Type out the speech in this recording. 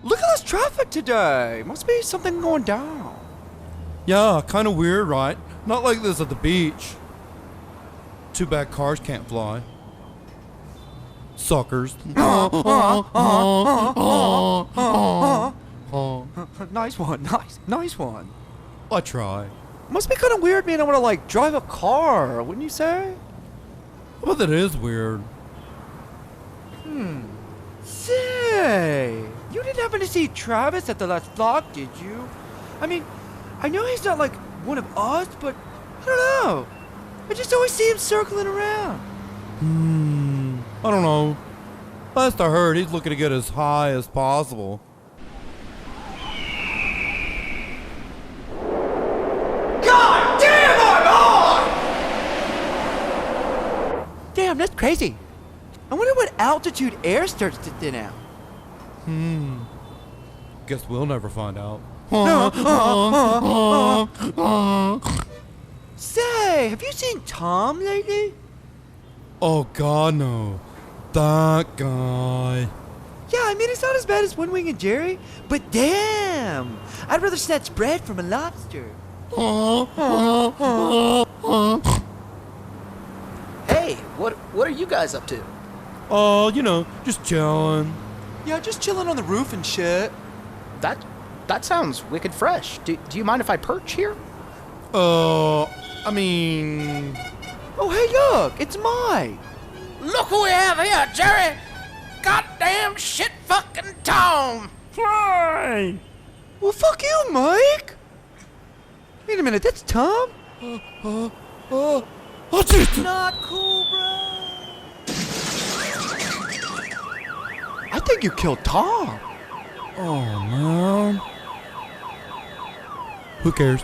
Look at this traffic today. Must be something going down. Yeah, kind of weird, right? Not like this at the beach. Too bad cars can't fly. Suckers. Nice one, nice one. I try. Must be kind of weird being able to, like, drive a car, wouldn't you say? But that is weird. Say, you didn't happen to see Travis at the last lock, did you? I mean, I know he's not, like, one of us, but I don't know. I just always see him circling around. I don't know. Last I heard, he's looking to get as high as possible. God damn, I'm on! Damn, that's crazy. I wonder what altitude air starts to thin out. Guess we'll never find out. Say, have you seen Tom lately? Oh God, no. That guy. Yeah, I mean, it's not as bad as One Wing and Jerry, but damn! I'd rather snatch bread from a lobster. Hey, what are you guys up to? Oh, you know, just chilling. Yeah, just chilling on the roof and shit. That sounds wicked fresh. Do you mind if I perch here? I mean... Oh, hey, look, it's Mike. Look who we have here, Jerry! Goddamn shit fucking Tom! Fly! Well, fuck you, Mike. Wait a minute, that's Tom? Oh, Jesus! Not cool, bro. I think you killed Tom. Oh, man. Who cares?